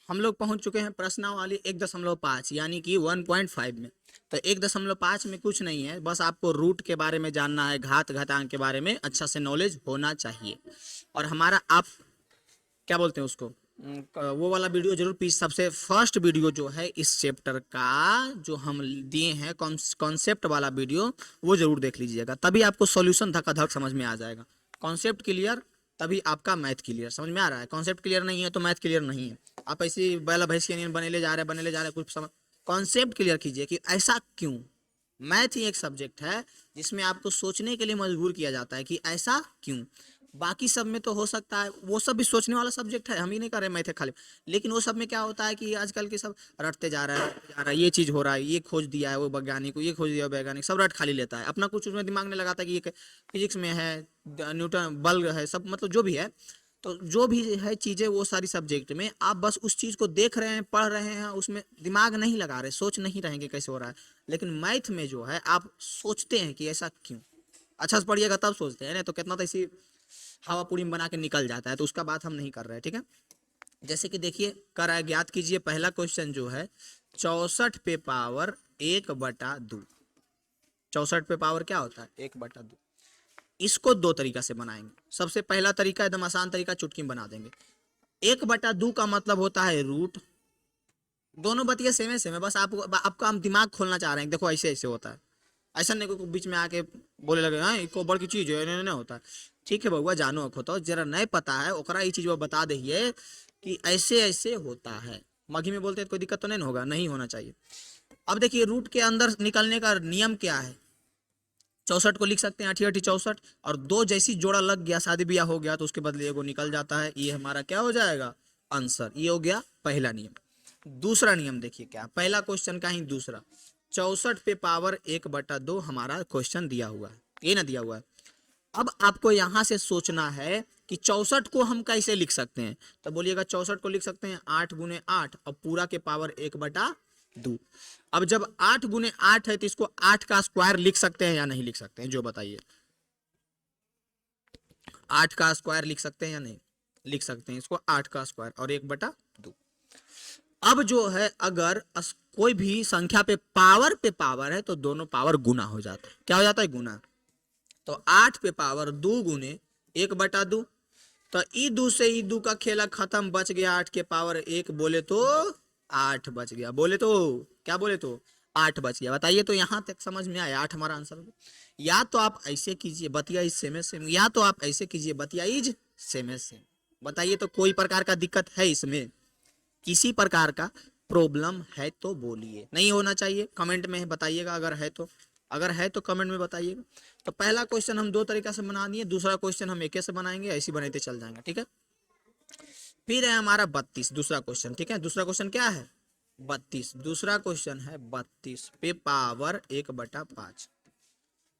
हम लोग पहुंच चुके हैं प्रश्नावली 1.5 यानी कि 1.5 में। तो 1.5 में कुछ नहीं है, बस आपको रूट के बारे में जानना है, घात घातांक के बारे में अच्छा से नॉलेज होना चाहिए। और हमारा आप क्या बोलते हैं उसको, वो वाला वीडियो जरूर पीस, सबसे फर्स्ट वीडियो जो है इस चैप्टर का जो हम दिए हैं कॉन्सेप्ट वाला वीडियो, वो जरूर देख लीजिएगा, तभी आपको सॉल्यूशन धक्का समझ में आ जाएगा। कॉन्सेप्ट क्लियर तभी आपका मैथ क्लियर। समझ में आ रहा है? कॉन्सेप्ट क्लियर नहीं है तो मैथ क्लियर नहीं है। आप ऐसे ही बैला भैंस के नियन बने ले जा रहे कुछ समझ। कॉन्सेप्ट क्लियर कीजिए कि ऐसा क्यों। मैथ ही एक सब्जेक्ट है जिसमें आपको सोचने के लिए मजबूर किया जाता है कि ऐसा क्यों। बाकी सब में तो हो सकता है, वो सब भी सोचने वाला सब्जेक्ट है, हम ही नहीं कर रहे मैथ खाली, लेकिन वो सब में क्या होता है कि आजकल के सब रटते जा रहा है, ये चीज हो रहा है, ये खोज दिया है वो वैज्ञानिक, ये खोज दिया वैज्ञानिक, सब रट खाली लेता है, अपना कुछ उसमें दिमाग नहीं लगाता कि ये फिजिक्स में है, न्यूटन बल है, सब मतलब जो भी है। तो जो भी है चीजें वो सारी सब्जेक्ट में आप बस उस चीज को देख रहे हैं, पढ़ रहे हैं, उसमें दिमाग नहीं लगा रहे, सोच नहीं रहेंगे कैसे हो रहा है। लेकिन मैथ में जो है आप सोचते हैं कि ऐसा क्यों। अच्छा से पढ़िएगा तब सोचते हैं, नहीं तो कितना तो ऐसी हवा पूरी में बना के निकल जाता है, तो उसका बात हम नहीं कर रहे हैं, ठीक है। जैसे कि देखिए कर ज्ञात कीजिए, पहला क्वेश्चन जो है 64 पे पावर 1/2। 64 पे पावर क्या होता है? 1/2। इसको दो तरीका से बनाएंगे। सबसे पहला तरीका एकदम आसान तरीका, चुटकी में बना देंगे। 1/2 का मतलब होता है रूट। दोनों बतिया सेम है, बस आपका हम दिमाग खोलना चाह रहे हैं, देखो ऐसे ऐसे होता है। ऐसा नहीं कोई बीच में आके बोले लगे हाँ इको बड़ की चीज है, नहीं होता है। ठीक है बउआ, जानो अखो जरा नहीं पता है ओकरा ये चीज वो बता दीजिए कि ऐसे ऐसे होता है। मघी में बोलते हैं कोई दिक्कत तो नहीं होगा, नहीं होना चाहिए। अब देखिए रूट के अंदर निकलने का नियम क्या है। 64 को लिख सकते हैं 88 64, और दो जैसी जोड़ा लग गया, शादी ब्याह हो गया, तो उसके बदले एगो निकल जाता है, ये हमारा क्या हो जाएगा? आंसर। ये हो गया पहला नियम। दूसरा नियम देखिए क्या, पहला क्वेश्चन का ही दूसरा, 64 पे पावर 1/2 हमारा क्वेश्चन दिया हुआ है, ये ना दिया हुआ है। अब आपको यहां से सोचना है कि 64 को हम कैसे लिख सकते हैं। तो बोलिएगा 64 को लिख सकते हैं 8 × 8 और पूरा के पावर 1/2। अब जब 8 × 8 है तो इसको 8 का स्क्वायर लिख सकते हैं या नहीं लिख सकते हैं, जो बताइए। 8 का स्क्वायर लिख सकते हैं या नहीं लिख सकते हैं, इसको 8 का स्क्वायर और 1/2। अब जो है अगर कोई भी संख्या पे पावर है तो दोनों पावर गुना हो जाता है। क्या हो जाता है? गुना। तो 8 पे पावर 2 गुने 1/2। तो ई दू से ई दू का खेला खत्म, बच गया 8 के पावर 1, बोले तो 8 बच गया, बोले तो क्या, बोले तो 8 बच गया। बताइए तो यहां तक समझ में आया? 8 हमारा आंसर होगा। या तो आप ऐसे कीजिए बतिया इज सेम सेम, या तो आप ऐसे कीजिए बतिया इज सेम सेम। बताइए तो कोई प्रकार का दिक्कत है इसमें? किसी प्रकार का प्रॉब्लम है तो बोलिए, नहीं होना चाहिए कमेंट में बताइएगा अगर है तो, अगर है तो कमेंट में बताइएगा। तो पहला क्वेश्चन हम दो तरीका से बना दिए, दूसरा क्वेश्चन हम एक से बनाएंगे, ऐसे बनाते चल जाएंगे, ठीक है। फिर है हमारा 32 दूसरा क्वेश्चन, ठीक है। दूसरा क्वेश्चन क्या है? 32। दूसरा क्वेश्चन है 32 पे पावर 1/5।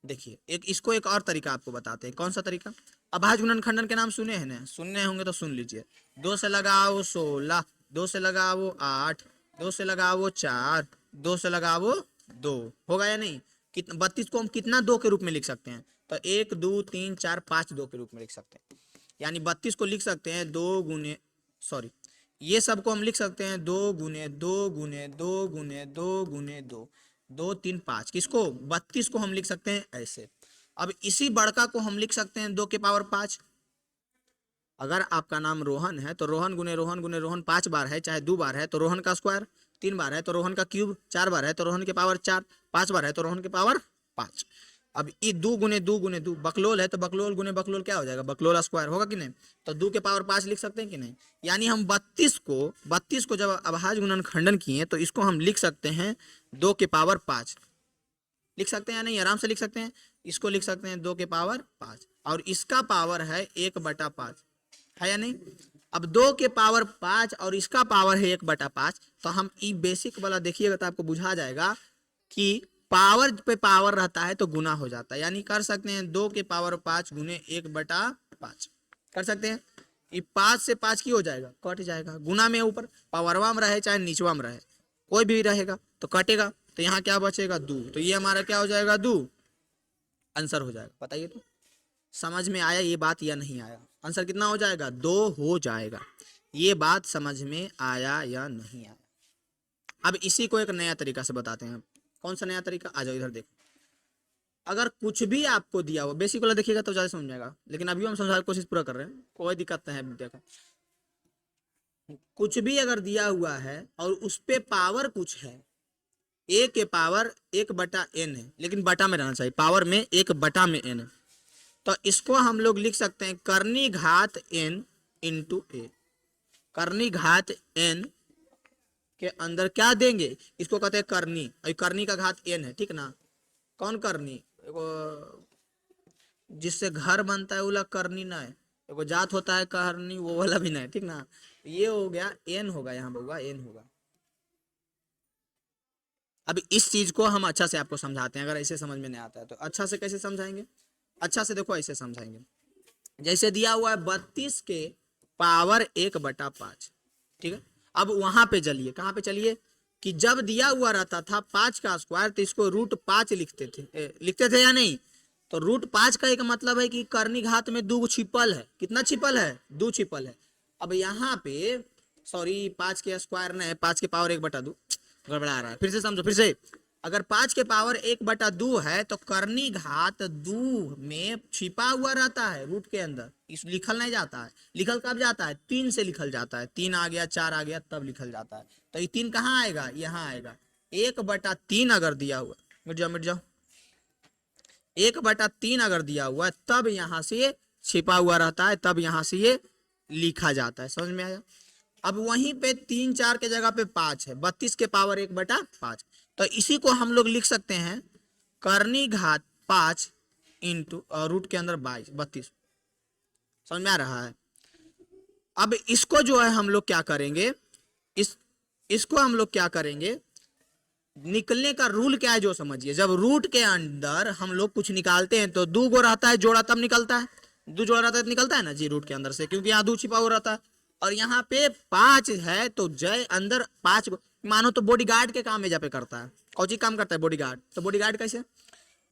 देखिए एक इसको एक और तरीका आपको बताते हैं। कौन सा तरीका? अभाज्य गुणनखंडन के नाम सुने हैं ना? सुनने होंगे तो सुन लीजिए। 2 से लगाओ 16, 2 से लगाओ 8, 2 से लगाओ 4, 2 से लगाओ 2, होगा या नहीं? 32 को हम कितना 2 के रूप में लिख सकते हैं? तो 1 2 3 4 5 2 के रूप में लिख सकते हैं। यानी 32 को लिख सकते हैं 2 गुने, सॉरी, ये सब को हम लिख सकते हैं 2 गुने 2 गुने 2 गुने 2 गुने 2, 2 3 5। किसको? 32 को हम लिख सकते हैं ऐसे। अब इसी बड़का को हम लिख सकते हैं 2 के पावर 5। अगर आपका नाम रोहन है तो रोहन गुने रोहन 5 बार है चाहे 2 बार है तो रोहन का स्क्वायर, 3 बार है तो रोहन का क्यूब, 4 बार है तो रोहन के पावर 4, 5 बार है तो रोहन के पावर 5। अब ये 2 गुने 2 बकलोल है तो बकलोल गुने बकलोल क्या हो जाएगा? बकलोल स्क्वायर होगा कि नहीं? तो 2 के पावर 5 लिख सकते हैं कि नहीं? यानी हम 32 को जब अभाज्य गुणनखंडन किए तो इसको हम लिख सकते हैं 2 के पावर 5। लिख सकते हैं या नहीं? आराम से लिख सकते हैं। इसको लिख सकते हैं 2 के पावर 5 और इसका पावर है 1/5, है या नहीं? अब 2 के पावर 5 और इसका पावर है 1/5, तो हम ई बेसिक वाला देखिएगा तो आपको बुझा जाएगा कि पावर पे पावर रहता है तो गुना हो जाता है। यानी कर सकते हैं 2 के पावर 5 गुने 1/5 कर सकते हैं। ये 5 से 5 की हो जाएगा, कट जाएगा। गुना में ऊपर पावरवा में रहे चाहे नीचवा में रहे, कोई भी रहेगा तो कटेगा, तो यहाँ क्या बचेगा? 2। तो ये हमारा क्या हो जाएगा? 2 आंसर हो जाएगा। बताइए तो समझ में आया ये बात या नहीं आया? आंसर कितना हो जाएगा? 2 हो जाएगा। ये बात समझ में आया या नहीं आया? अब इसी को एक नया तरीका से बताते हैं। कौन सा नया तरीका? आ जाओ इधर देखो। अगर कुछ भी आपको दिया हुआ, बेसिक वाला देखिएगा तो ज्यादा समझ में आएगा, लेकिन अभी हम समझाने की कोशिश पूरा कर रहे हैं, कोई दिक्कत नहीं है। देखो, कुछ भी अगर दिया हुआ है और उस पे पावर कुछ है, ए के पावर 1/n है, लेकिन बटा में रहना चाहिए, पावर में 1/n है, तो इसको हम लोग लिख सकते हैं करनी घात n इंटू ए। करनी घात n के अंदर क्या देंगे, इसको कहते हैं करनी, और करनी का घात n है, ठीक ना। कौन करनी? जिससे घर बनता है वो वाला करनी ना है, एगो जात होता है करनी, वो वाला भी ना है, ठीक ना। ये हो गया n होगा, यहाँ बउआ n होगा। अब इस चीज को हम अच्छा से आपको समझाते हैं, अगर ऐसे समझ में नहीं आता है तो अच्छा से कैसे समझाएंगे? अच्छा से देखो, ऐसे समझाएंगे। जैसे दिया हुआ है 32 के पावर 1/5, ठीक है। अब वहां पे चलिए, कहाँ पे चलिए, कि जब दिया हुआ रहता था 5 का स्क्वायर तो इसको √5 लिखते थे या नहीं? तो √5 का एक मतलब है कि करनी घात में 2 छिपल है। कितना छिपल है? 2 छिपल है। अब यहाँ पे सॉरी 5 के स्क्वायर नहीं, 5 के पावर 1/2 गड़बड़ा रहा है, फिर से समझो, फिर से। अगर 5 के पावर 1/2 है तो करनी घात 2 में छिपा हुआ रहता है रूट के अंदर, इस लिखल नहीं जाता है। लिखल कब जाता है? 3 से लिखल जाता है, 3 आ गया, 4 आ गया, तब लिखल जाता है। तो ये 3 कहाँ आएगा? यहाँ आएगा। 1/3 अगर दिया हुआ, मिट जाओ मिट जाओ, 1/3 अगर दिया हुआ है तब यहाँ से छिपा हुआ रहता है, तब यहाँ से ये लिखा जाता है। समझ में आया? अब वहीं पे 3 4 के जगह पे 5 है, 32 के पावर 1/5, तो इसी को हम लोग लिख सकते हैं करनी घात 5 इंटू रूट के अंदर 32। समझ में आ रहा है? अब इसको जो है हम लोग क्या करेंगे, इसको हम लोग क्या करेंगे, निकलने का रूल क्या है जो समझिए। जब रूट के अंदर हम लोग कुछ निकालते हैं तो 2 गो रहता है जोड़ा, तब निकलता है। 2 जोड़ा रहता है तो निकलता है ना जी रूट के अंदर से, क्योंकि यहाँ 2 छिपा हुआ रहता है। और यहाँ पे 5 है तो जय अंदर 5 गो, मानो तो बॉडीगार्ड के काम एजा पे करता है। कौन सी काम करता है? बॉडीगार्ड। तो बॉडीगार्ड कैसे?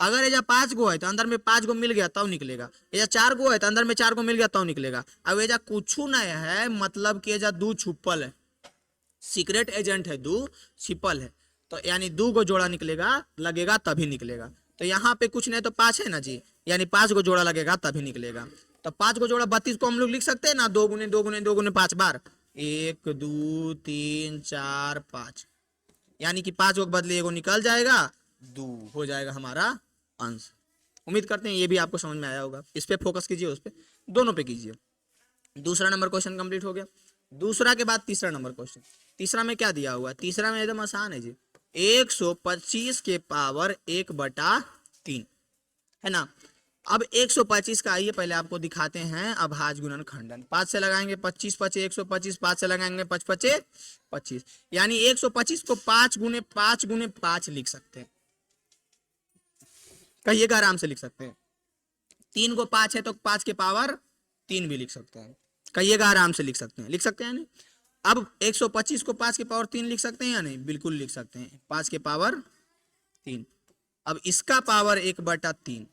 अगर एजा 5 गो है तो अंदर में 5 गो मिल गया तब निकलेगा। एजा 4 गो है तो अंदर में 4 गो मिल गया तब निकलेगा। अब एजा कुछ नहीं है, मतलब कि एजा 2 छुपल है, सीक्रेट एजेंट है, 2 छिपल है, तो यानी 2 गो जोड़ा निकलेगा, लगेगा तभी निकलेगा। तो यहाँ पे कुछ नहीं तो 5 है ना जी, यानी 5 गो जोड़ा लगेगा तभी निकलेगा। तो 5 गो जोड़ा 32 को हम लोग लिख सकते हैं ना, 2 गुने 2 गुने 2 गुने 5 बार, 1 2 3 4 5, यानी कि 5 गो के बदले एगो निकल जाएगा, 2 हो जाएगा हमारा आंसर। उम्मीद करते हैं ये भी आपको समझ में आया होगा। इस पे फोकस कीजिए, उस पे, दोनों पे कीजिए। दूसरा नंबर क्वेश्चन कंप्लीट हो गया। दूसरा के बाद तीसरा नंबर क्वेश्चन। तीसरा में क्या दिया हुआ है? तीसरा में एकदम आसान है जी, 125 के पावर 1/3 है ना। अब 125 का आइए पहले आपको दिखाते हैं अभाज्य गुणन खंडन। 5 से लगाएंगे 25 5 125, 5 से लगाएंगे 5 5 25, यानी 125 को 5 गुने 5 गुने 5 लिख सकते हैं। कहिएगा, आराम से लिख सकते हैं। 3 को 5 है तो 5 के पावर 3 भी लिख सकते हैं। कहिएगा, आराम से लिख सकते हैं, लिख सकते हैं नहीं? अब 125 को 5 के पावर 3 लिख सकते हैं या नहीं? बिल्कुल लिख सकते हैं, 5 के पावर 3। अब इसका पावर 1/3।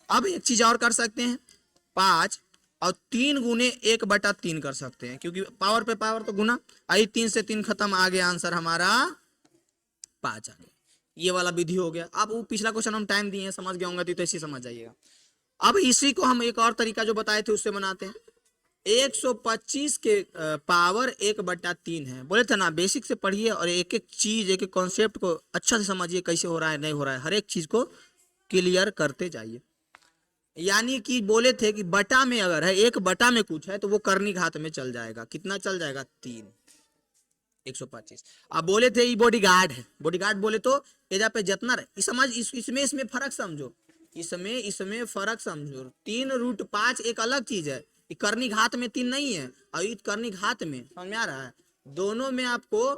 अब एक चीज और कर सकते हैं, 5 और 3 गुने 1/3 कर सकते हैं, क्योंकि पावर पे पावर तो गुना। आई 3 से 3 खत्म, आ गया आंसर हमारा 5 आ गया। ये वाला विधि हो गया। अब वो पिछला क्वेश्चन हम टाइम दिए हैं, समझ गए होंगे तो ऐसे समझ जाइएगा। अब इसी को हम एक और तरीका जो बताए थे उससे बनाते हैं। 125 के पावर 1/3 है, बोले थे ना बेसिक से पढ़िए और एक एक चीज, एक एक कॉन्सेप्ट को अच्छा से समझिए, कैसे हो रहा है नहीं हो रहा है, हर एक चीज को क्लियर करते जाइए। यानी कि बोले थे कि बटा में अगर है, 1/में कुछ है तो वो करनी घात में चल जाएगा। कितना चल जाएगा? 3। 125। अब बोले थे ये बॉडीगार्ड है, बॉडीगार्ड बोले तो एजा पे जितना समझ, इसमें फर्क समझो, इसमें फर्क समझो। 3√5 एक अलग चीज है, करनी घात में 3 नहीं है, और ये करनी घात में, समझ में आ रहा है? दोनों में आपको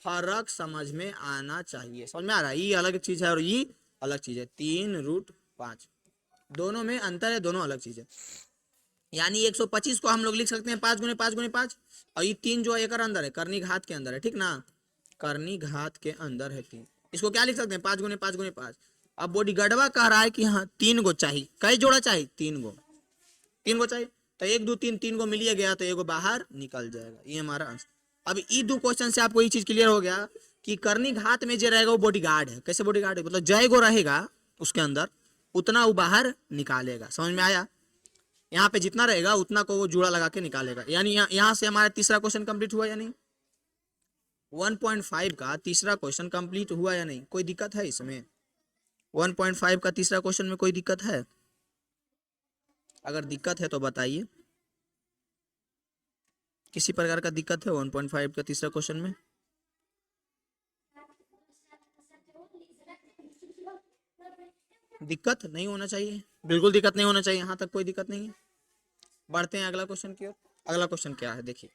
फर्क समझ में आना चाहिए। समझ में आ रहा है? ये अलग चीज है और ये अलग चीज है। 3√5 दोनों में अंतर है, दोनों अलग चीज है। यानी 125 को हम लोग लिख सकते हैं 5 गुने 5 गुने 5, और ये 3 जो है एक अंदर है, करनी घात के अंदर है, ठीक ना। करनी घात के अंदर है 3, इसको क्या लिख सकते हैं? 5 गुने 5 गुने 5। अब बॉडीगार्डवा कह रहा है कि हाँ 3 गो चाहिए। कई जोड़ा चाहिए? 3 गो, 3 गो चाहिए। तो 1 2 3 3 को मिलिए गया तो एगो बाहर निकल जाएगा, ये हमारा आंसर। अब ई दो क्वेश्चन से आपको ये चीज क्लियर हो गया कि करनी घात में जो रहेगा वो बॉडीगार्ड है। कैसे बॉडीगार्ड है, मतलब जय गो रहेगा उसके अंदर उतना वो बाहर निकालेगा। समझ में आया? यहाँ पे जितना रहेगा उतना को वो जुड़ा लगा के निकालेगा। यानी यहाँ से हमारा तीसरा क्वेश्चन कंप्लीट हुआ या नहीं? 1.5 का तीसरा क्वेश्चन कंप्लीट हुआ या नहीं? कोई दिक्कत है इसमें? 1.5 का तीसरा क्वेश्चन में कोई दिक्कत है? अगर दिक्कत है तो बताइए। किसी प्रकार का दिक्कत है 1.5 का तीसरा क्वेश्चन में? दिक्कत नहीं होना चाहिए, बिल्कुल दिक्कत नहीं होना चाहिए, यहाँ तक कोई दिक्कत नहीं है। बढ़ते हैं अगला क्वेश्चन की ओर। अगला क्वेश्चन क्या है देखिए,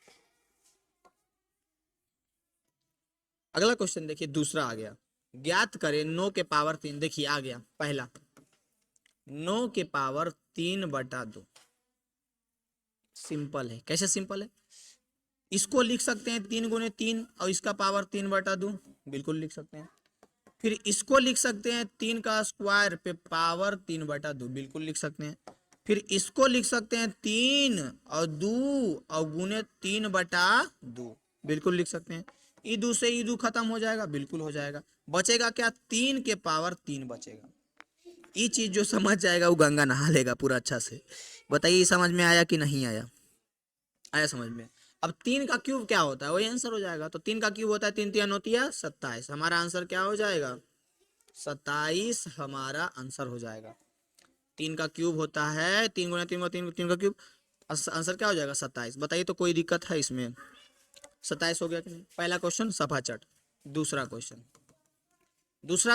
अगला क्वेश्चन देखिए दूसरा आ गया। ज्ञात करें 9 के पावर 3। देखिए आ गया पहला 9 के पावर 3/2। सिंपल है। कैसे सिंपल है? इसको लिख सकते हैं 3 गुने 3 और इसका पावर 3/2, बिल्कुल लिख सकते हैं। फिर इसको लिख सकते हैं 3 का स्क्वायर पे पावर 3/2, बिल्कुल लिख सकते हैं। फिर इसको लिख सकते हैं 3 और 2 और गुने 3/2, बिल्कुल लिख सकते हैं। ईदू से ईदू खत्म हो जाएगा, बिल्कुल हो जाएगा। बचेगा क्या? 3 के पावर 3 बचेगा। ये चीज जो समझ जाएगा वो गंगा नहा लेगा पूरा अच्छा से। बताइए समझ में आया कि नहीं आया? आया समझ में? अब 3 का क्यूब क्या होता है वही आंसर हो जाएगा। तो 3 का क्यूब होता है 3 3 होती है 27। हमारा आंसर क्या हो जाएगा? 27 हमारा आंसर हो जाएगा। 3 का क्यूब होता है 3 गुना 3 3 का क्यूब, आंसर क्या हो जाएगा? 27। बताइए तो कोई दिक्कत है इसमें? 27 हो गया कि नहीं? पहला क्वेश्चन सफाचट। दूसरा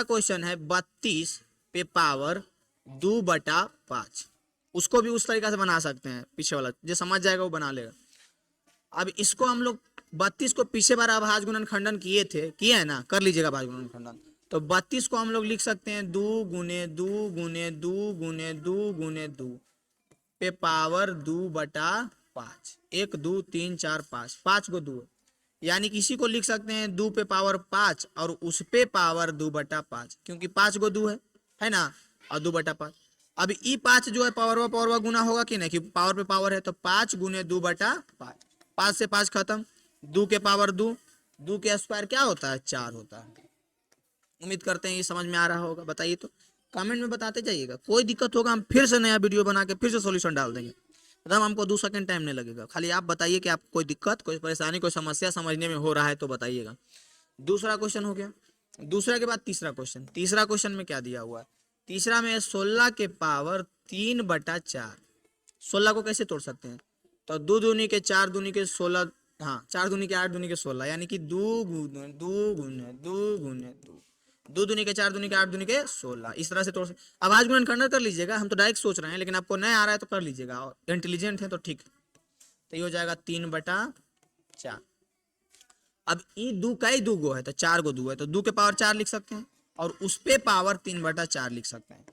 क्वेश्चन है 32 पे पावर 2/5। उसको भी उस तरीका से बना सकते हैं, पीछे वाला जो समझ जाएगा वो बना लेगा। अब इसको हम लोग 32 को पीछे बार अभाज्य गुणनखंडन किए है ना, कर लीजिएगा अभाज्य गुणनखंडन। तो 32 को हम लोग लिख सकते हैं 2 गुने 2 गुने 2 गुने 2 गुने 2 पे पावर 2/5। 1 2 3 4 5, 5 को 2, यानी किसी को लिख सकते हैं 2 पे पावर 5 और उस पे पावर 2/5, क्योंकि 5 को 2 है ना, और 2/5। अब ई 5 जो है पावर गुना होगा कि नहीं, कि पावर पे पावर है, तो 5 गुने 2/5, 5 से 5 खत्म, 2 के पावर 2, 2 के स्क्वायर क्या होता है? 4 होता है। उम्मीद करते हैं ये समझ में आ रहा होगा। बताइए तो कमेंट में बताते जाइएगा। कोई दिक्कत होगा हम फिर से नया वीडियो बना के फिर से सॉल्यूशन डाल देंगे, एकदम हमको 2 सेकंड टाइम नहीं लगेगा। खाली आप बताइए कि आपको कोई दिक्कत, कोई परेशानी, कोई समस्या समझने में हो रहा है तो बताइएगा। दूसरा क्वेश्चन हो गया। दूसरा के बाद तीसरा क्वेश्चन। तीसरा क्वेश्चन में क्या दिया हुआ है? तीसरा में 16 के पावर 3/4। 16 को कैसे तोड़ सकते हैं? तो 2 दूनी के 4 दूनी के 16, हाँ 4 दूनी के 8 दूनी के 16, यानी कि 2 गुने 2 गुने 2 गुने 2, 2 दूनी के 4 दूनी के 8 दूनी के 16। इस तरह से तोड़ सकते। अब आज गुणनखंडन कर लीजिएगा, हम तो डायरेक्ट सोच रहे हैं, लेकिन आपको नहीं आ रहा है तो कर लीजिएगा, और इंटेलिजेंट है तो ठीक। तो ये हो जाएगा 3/4। अब ई 2 का ही 2 गो है तो 4 गो 2 है, तो 2 के पावर 4 लिख सकते हैं और उस पे पावर 3/4 लिख सकते हैं।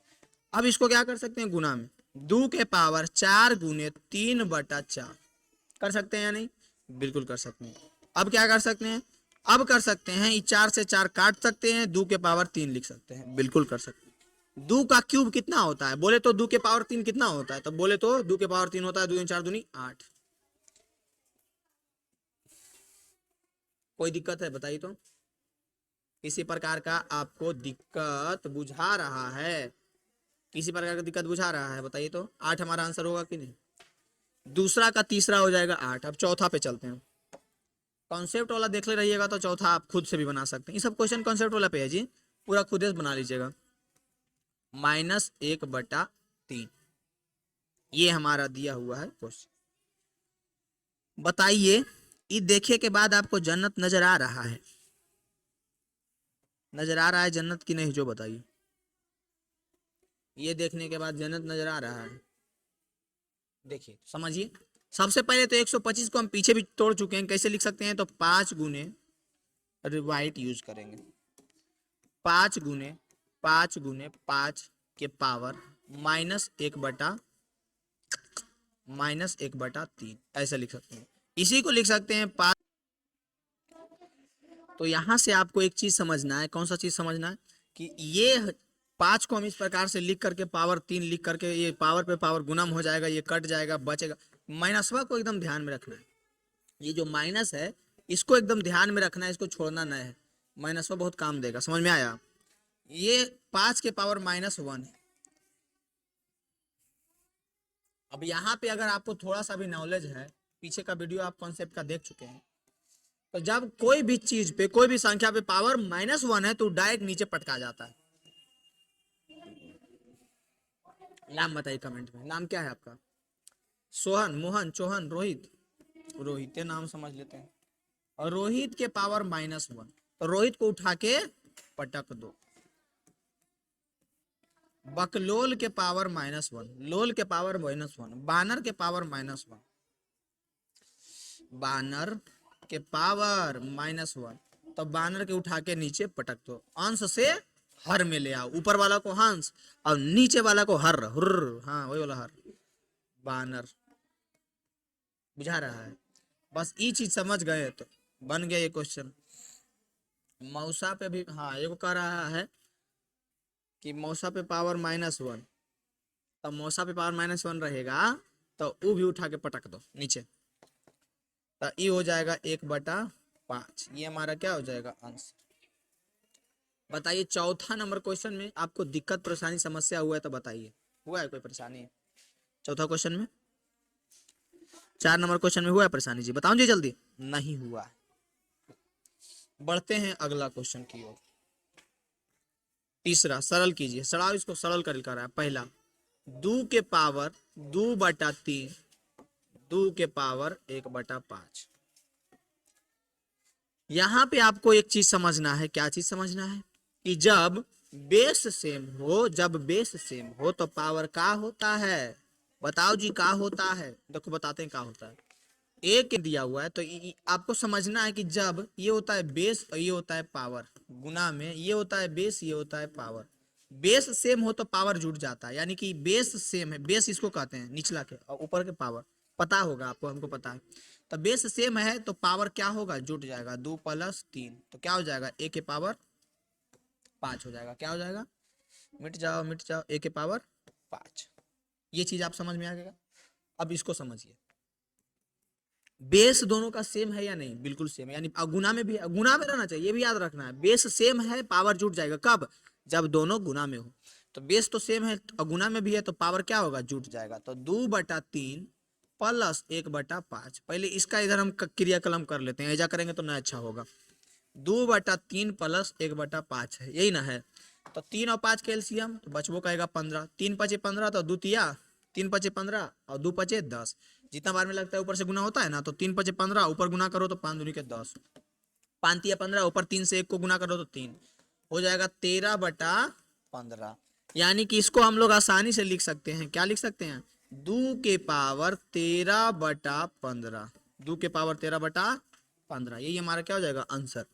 अब इसको क्या कर सकते हैं? गुना में 2 के पावर 4 गुने 3/4 कर सकते हैं या नहीं? बिल्कुल कर सकते हैं। अब क्या कर सकते हैं? अब कर सकते हैं 4 से 4 काट सकते हैं, 2 के पावर 3 लिख सकते हैं, बिल्कुल कर सकते हैं। 2 का क्यूब कितना होता है? बोले तो 2 के पावर 3 कितना होता है? तो बोले तो 2 के पावर 3 होता है 2 4 दूनी 8। कोई दिक्कत है? बताइए तो किसी प्रकार का आपको दिक्कत बुझा रहा है? किसी प्रकार का दिक्कत बुझा रहा है? बताइए तो 8 हमारा आंसर होगा कि नहीं? दूसरा का तीसरा हो जाएगा 8। अब चौथा पे चलते हैं। कॉन्सेप्ट वाला देख ले रहिएगा तो चौथा आप खुद से भी बना सकते हैं। ये सब क्वेश्चन कॉन्सेप्ट वाला पे है जी, पूरा खुद से बना लीजिएगा। -1/3 ये हमारा दिया हुआ है क्वेश्चन। बताइए ये देखे के बाद आपको जन्नत नजर आ रहा है? नजर आ रहा है जन्नत की नहीं, जो बताइए। ये देखने के बाद जन्नत नजर आ रहा है? देखिए समझिए। सबसे पहले तो 125 को हम पीछे भी तोड़ चुके हैं। कैसे लिख सकते हैं? तो 5 गुने रिवाइट यूज करेंगे। 5 गुने 5 के पावर -1/3 ऐसा लिख सकते हैं। इसी को लिख सकते हैं 5। तो यहां से आपको एक चीज समझना है। कौन सा चीज समझना है? कि ये 5 को हम इस प्रकार से लिख करके पावर 3 लिख करके, ये पावर पे पावर गुणम हो जाएगा, ये कट जाएगा, बचेगा। माइनसवा को एकदम ध्यान में रखना है। ये जो माइनस है इसको एकदम ध्यान में रखना है, इसको छोड़ना नहीं है। माइनसवा बहुत काम देगा, समझ में आया। ये 5 के पावर -1 है। अब यहाँ पे अगर आपको थोड़ा सा भी नॉलेज है, पीछे का वीडियो आप कॉन्सेप्ट का देख चुके हैं, तो जब कोई भी चीज पे, कोई भी संख्या पे पावर -1 है तो डायरेक्ट नीचे पटका जाता है। नाम बताइए कमेंट में, नाम क्या है आपका? सोहन, मोहन, चौहान, रोहित। रोहित, ये नाम समझ लेते हैं। और रोहित के पावर -1, तो रोहित को उठा के पटक दो। बकलोल के पावर -1, लोल के पावर -1, बानर के पावर -1, बानर के पावर -1, तो बानर के उठा के नीचे पटक दो। अंश से हर में ले आओ, ऊपर वाला को हंस और नीचे वाला को हर, हुर्र, हाँ वही वाला हर, बानर। बुझा रहा है? बस ये चीज समझ गए तो बन गया ये क्वेश्चन। मौसा पे भी हाँ ये कह रहा है कि मौसा पे पावर -1, तो मौसा पे पावर -1 रहेगा तो वो भी उठा के पटक दो नीचे, तो ये हो जाएगा 1/5। ये हमारा क्या हो जाएगा? अंश। बताइए चौथा नंबर क्वेश्चन में आपको दिक्कत परेशानी समस्या हुआ है तो बताइए, हुआ है कोई परेशानी? चौथा क्वेश्चन में, 4 नंबर क्वेश्चन में हुआ है परेशानी? जी बताओ जी जल्दी। नहीं हुआ है। बढ़ते हैं अगला क्वेश्चन की ओर। तीसरा, सरल कीजिए, सरल, इसको सरल कर रहा है। पहला, 2 के पावर 2/3, 2 के पावर 1/5। यहां पे आपको एक चीज समझना है। क्या चीज समझना है? कि जब बेस सेम हो, जब बेस सेम हो तो पावर का होता है? बताओ जी का होता है? देखो बताते हैं क्या होता है। एक दिया हुआ है तो आपको समझना है कि जब ये होता है बेस और ये होता है पावर, गुना में ये होता है बेस, ये होता है पावर। बेस सेम हो तो पावर जुड़ जाता है, यानी कि बेस सेम है, बेस इसको कहते हैं निचला के, और ऊपर के पावर। पता होगा आपको, हमको पता है। तो बेस सेम है तो पावर क्या होगा? जुट जाएगा। 2 + 3 तो क्या हो जाएगा? a के पावर 5 हो जाएगा। क्या हो जाएगा? मिट जाओ मिट जाओ, a के पावर 5। ये चीज आप समझ में आ गया। अब इसको समझिए, बेस दोनों का सेम है या नहीं? बिल्कुल सेम है, यानी गुना में भी, गुना में रहना चाहिए, ये भी याद रखना है। बेस सेम है, पावर जुट जाएगा। कब? जब दोनों गुना में हो। तो बेस तो सेम है और गुना में भी है तो पावर क्या होगा? जुट जाएगा। तो 2/3 + 1/5। पहले इसका इधर हम क्रियाकलम कर लेते हैं, ऐसा करेंगे तो ना अच्छा होगा। 2/3 + 1/5 है, यही ना है। तो 3 और 5 के एलसीएम तो बचबो कहेगा 15। 3 × 5 = 15, तो 2 × 3 = 5 = 15 और 2 × 5 = 10। जितना बार में लगता है ऊपर से गुना होता है ना, तो 3 × 5 = 15, ऊपर गुना करो तो 5 × 2 = 10, 5 × 3 = 15, ऊपर 3 से 1 को गुना करो तो 3 हो जाएगा, 13/15। यानी कि इसको हम लोग आसानी से लिख सकते हैं। क्या लिख सकते हैं? 2 के पावर 13/15, 2 के पावर 13/15। यही हमारा क्या हो जाएगा? आंसर।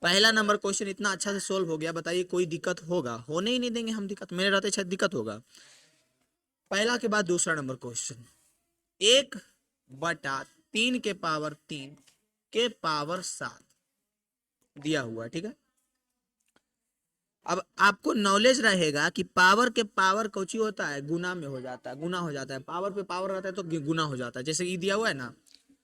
पहला नंबर क्वेश्चन इतना अच्छा से सोल्व हो गया। बताइए कोई दिक्कत होगा? होने ही नहीं देंगे हम दिक्कत, मेरे रहते शायद दिक्कत होगा। पहला के बाद दूसरा नंबर क्वेश्चन, 1/3 के पावर 3 के पावर 7 दिया हुआ है, ठीक है। अब आपको नॉलेज रहेगा कि पावर के पावर कौची होता है? गुना में हो जाता है, गुना हो जाता है। पावर पे पावर रहता है तो गुना हो जाता है। जैसे ये दिया हुआ है ना,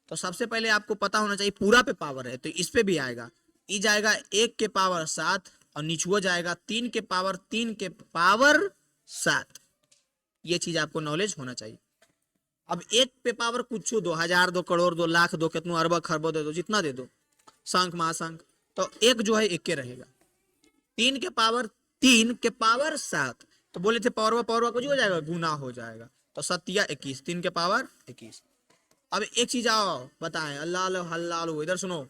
तो सबसे पहले आपको पता होना चाहिए पूरा पे पावर है तो इस पे भी आएगा। ई जाएगा 1 के पावर 7 और नीचुआ जाएगा 3 के पावर 3 के पावर 7। ये चीज आपको नॉलेज होना चाहिए। अब 1 पे पावर कुछ दो, 1000 दो, करोड़ दो, लाख दो, कितनों अरब खरबों दे दो, जितना दे दो, शंख महाशंख, तो एक जो है 1 के रहेगा। 3 के पावर 3 के पावर 7 तो बोले थे पावरवा पावरवा कुछ हो जाएगा, गुना हो जाएगा। तो 7 × 21, 3 के पावर 21। अब एक चीज आओ बताएं, अल्लाह हल्लालू, इधर सुनो,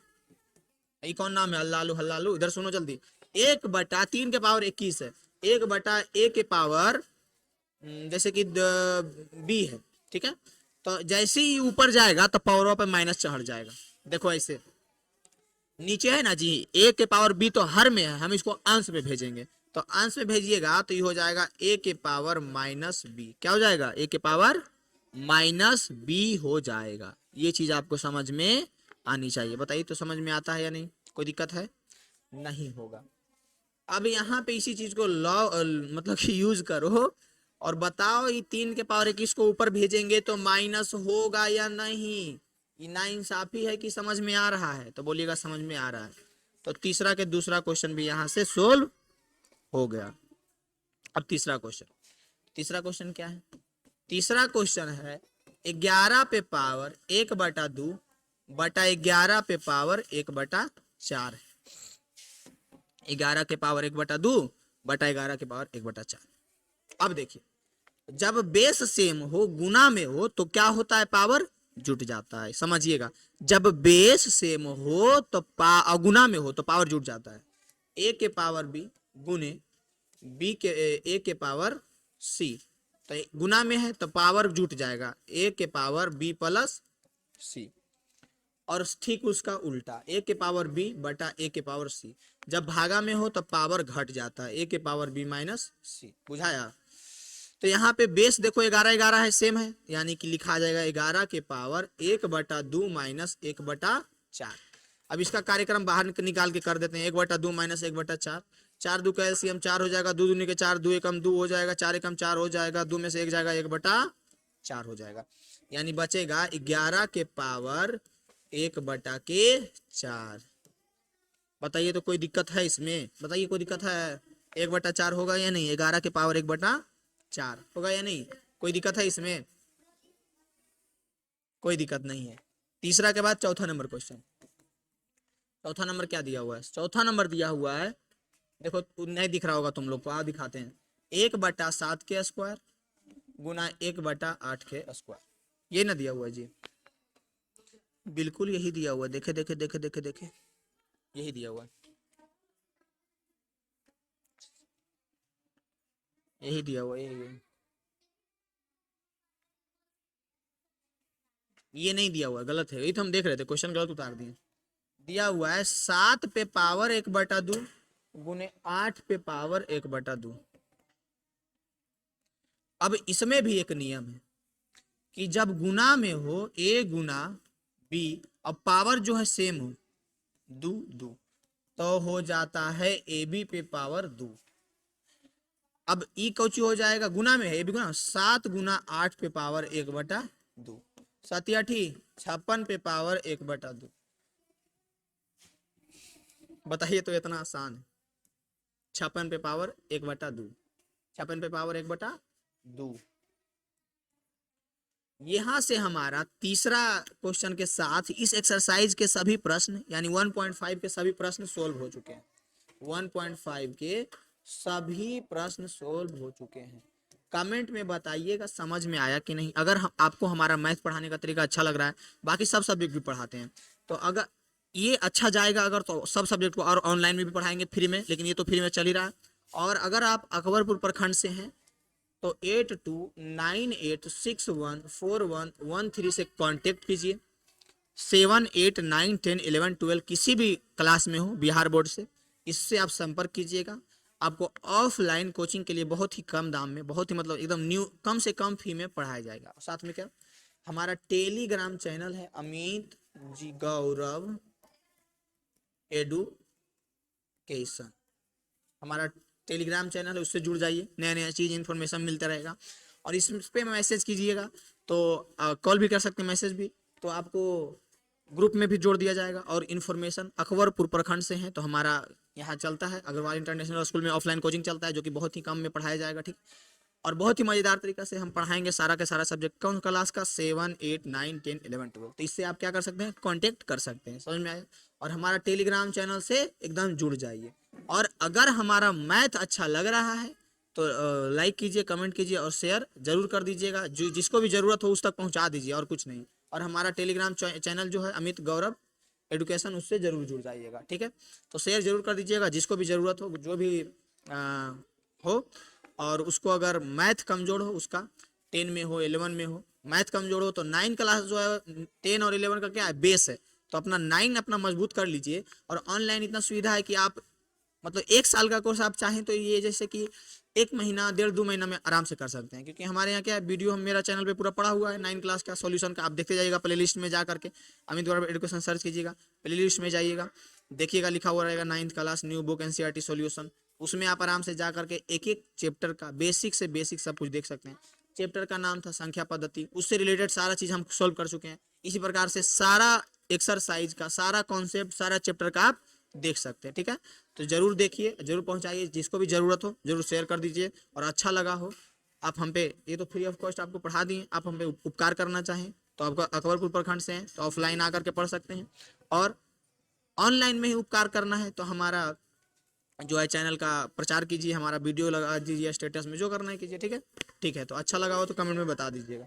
ये कौन नाम है? अल्लाह हल्लालू, इधर सुनो जल्दी। 1/3 के पावर 21 है, 1/a के पावर जैसे कि b है, ठीक है। तो जैसे ही ऊपर जाएगा तो पावर पे माइनस चढ़ जाएगा। देखो ऐसे नीचे है ना जी, a के पावर b तो हर में है, हम इसको अंश में भेजेंगे। तो अंश में भेजिएगा तो ये हो जाएगा a के पावर -b। क्या हो जाएगा? a के पावर -b हो जाएगा। ये चीज आपको समझ में आनी चाहिए। बताइए तो समझ में आता है या नहीं? कोई दिक्कत है? नहीं होगा। अब यहाँ पे इसी चीज को लॉ मतलब कि यूज करो और बताओ ये 3 के पावर 21 को ऊपर भेजेंगे तो माइनस होगा या नहीं? ये नाइंसाफी है कि समझ में आ रहा है? तो बोलिएगा समझ में आ रहा है। तो तीसरा के दूसरा क्वेश्चन भी यहां से सोल्व हो गया। अब तीसरा क्वेश्चन क्या है? तीसरा क्वेश्चन है 11 पे पावर 1/2 बटा 11 पे पावर 1/4 है। 11 के पावर 1/2 बटा 11 के पावर 1/4। अब देखिए, जब बेस सेम हो, गुना में हो, तो क्या होता है? पावर जुट जाता है। समझिएगा, जब बेस सेम हो तो गुना में हो तो पावर जुट जाता है। a के पावर b गुने b के a के पावर c, तो गुना में है तो पावर जुट जाएगा a के पावर b प्लस c। और ठीक उसका उल्टा a के पावर b बटा a के पावर c, जब भागा में हो तो पावर घट जाता है a के पावर b माइनस c। बुझाया? तो यहाँ पे बेस देखो 11 है, सेम है, यानी कि लिखा जाएगा 11 के पावर 1/2 माइनस 1/4। अब इसका कार्यक्रम बाहर निकाल के कर देते हैं। 1/2 माइनस 1/4, 4 2 का एलसीएम 4 हो जाएगा, 2 दूनी के 4, 2 एकम 2 हो जाएगा, 4 एकम 4 हो जाएगा, 2 में से 1 जाएगा, 1/4 हो जाएगा। यानी बचेगा 11 के पावर 1/4। बताइए तो कोई दिक्कत है इसमें? बताइए कोई दिक्कत है? 1/4 होगा या नहीं? 11 के पावर 1/4 होगा या नहीं? कोई दिक्कत है इसमें? कोई दिक्कत नहीं है। तीसरा के बाद चौथा नंबर क्वेश्चन। चौथा नंबर क्या दिया हुआ है? चौथा नंबर दिया हुआ है, देखो नहीं दिख रहा होगा तुम लोग को, आ दिखाते हैं। 1/7 के स्क्वायर गुना 1/8 के स्क्वायर, ये ना दिया हुआ है जी? बिल्कुल यही दिया हुआ है। देखे देखे देखे देखे देखे, यही दिया हुआ है, यही दिया हुआ है, यही। ये नहीं दिया हुआ है, गलत है। यही तो हम देख रहे थे, क्वेश्चन गलत उतार दिए। दिया हुआ है 7 पे पावर 1/2 गुने 8 पे पावर 1/2। अब इसमें भी एक नियम है कि जब गुना में हो a गुना b, अब पावर जो है सेम हो 2 2, तो हो जाता है ab पे पावर 2। अब ई कौची हो जाएगा? गुना में है, ab गुना 7 गुना 8 पे पावर 1/2, 7 8 56 पे पावर 1/2। बताइए तो इतना आसान है? 56 पे पावर 1/2, 56 पे पावर 1/2। यहां से हमारा तीसरा क्वेश्चन के साथ इस एक्सरसाइज के सभी प्रश्न यानी 1.5 के सभी प्रश्न सोल्व हो चुके हैं। 1.5 के सभी प्रश्न सोल्व हो चुके हैं। कमेंट में बताइएगा समझ में आया कि नहीं। अगर आपको हमारा मैथ पढ़ाने का तरीका अच्छा लग रहा है, बाकी सब सब्जेक्ट भी पढ़ाते हैं, तो अगर ये अच्छा जाएगा अगर, तो सब सब्जेक्ट को और ऑनलाइन में भी पढ़ाएंगे फ्री में, लेकिन ये तो फ्री में चल ही रहा है। और अगर आप अकबरपुर प्रखंड से हैं तो 8298614113 से कांटेक्ट कीजिए। 7 8 9 10 11 12 किसी भी क्लास में हो बिहार बोर्ड से, इससे आप संपर्क कीजिएगा। आपको ऑफलाइन कोचिंग के लिए बहुत ही कम दाम में, बहुत ही मतलब एकदम न्यू, कम से कम फी में पढ़ाया जाएगा। साथ में क्या, हमारा टेलीग्राम चैनल है अमित जी गौरव एडुकेशन, हमारा टेलीग्राम चैनल है, उससे जुड़ जाइए, नया नया चीज़ इन्फॉर्मेशन मिलता रहेगा। और इस पे मैसेज कीजिएगा तो कॉल भी कर सकते हैं, मैसेज भी, तो आपको ग्रुप में भी जोड़ दिया जाएगा। और इन्फॉर्मेशन अकबरपुर प्रखंड से हैं तो हमारा यहाँ चलता है अग्रवाल इंटरनेशनल स्कूल में ऑफलाइन कोचिंग चलता है, जो कि बहुत ही कम में पढ़ाया जाएगा, ठीक। और बहुत ही मज़ेदार तरीका से हम पढ़ाएंगे सारा का सारा सब्जेक्ट। कौन क्लास का? 7 8 9 10 11 12। तो इससे आप क्या कर सकते हैं? कांटेक्ट कर सकते हैं। समझ में आया? और हमारा टेलीग्राम चैनल से एकदम जुड़ जाइए। और अगर हमारा मैथ अच्छा लग रहा है तो लाइक कीजिए, कमेंट कीजिए और शेयर जरूर कर दीजिएगा। जो जिसको भी ज़रूरत हो उस तक पहुँचा दीजिए, और कुछ नहीं। और हमारा टेलीग्राम चैनल जो है अमित गौरव एडुकेशन, उससे जरूर जुड़ जाइएगा, ठीक है। तो शेयर जरूर कर दीजिएगा जिसको भी ज़रूरत हो, जो भी हो। और उसको अगर मैथ कमज़ोर हो, उसका 10 में हो 11 में हो, मैथ कमज़ोर हो तो 9 क्लास जो है 10 और 11 का क्या है? बेस है। तो अपना 9 अपना मजबूत कर लीजिए। और ऑनलाइन इतना सुविधा है कि आप मतलब 1 साल का कोर्स आप चाहें तो ये जैसे कि 1 महीना 1.5 2 महीना में आराम से कर सकते हैं। क्योंकि हमारे यहाँ क्या है, वीडियो हम मेरा चैनल पे पूरा पड़ा हुआ है 9 क्लास का सॉल्यूशन का। आप देखते जाइएगा प्लेलिस्ट में जा करके, अमित गौरव एडुकेशन सर्च कीजिएगा, प्लेलिस्ट में जाइएगा, देखिएगा लिखा हुआ रहेगा 9th class new book NCERT solution. उसमें आप आराम से जा करके एक एक चैप्टर का बेसिक से बेसिक सब कुछ देख सकते हैं। चैप्टर का नाम था संख्या पद्धति, उससे रिलेटेड सारा चीज हम सॉल्व कर चुके हैं। इसी प्रकार से सारा एक्सरसाइज का सारा कॉन्सेप्ट सारा चैप्टर का आप देख सकते हैं। ठीक है, तो जरूर देखिए, जरूर पहुंचाइए, जिसको भी जरूरत हो जरूर शेयर कर दीजिए। और अच्छा लगा हो, आप हम पे, ये तो फ्री ऑफ कॉस्ट आपको पढ़ा दिए, आप हम पे उपकार करना चाहें तो आपका अकबरपुर प्रखंड से हैं तो ऑफलाइन आकर के पढ़ सकते हैं, और ऑनलाइन में ही उपकार करना है तो हमारा जो है चैनल का प्रचार कीजिए, हमारा वीडियो लगा दीजिए, स्टेटस में जो करना है कीजिए। ठीक है, ठीक है, तो अच्छा लगा हो तो कमेंट में बता दीजिएगा।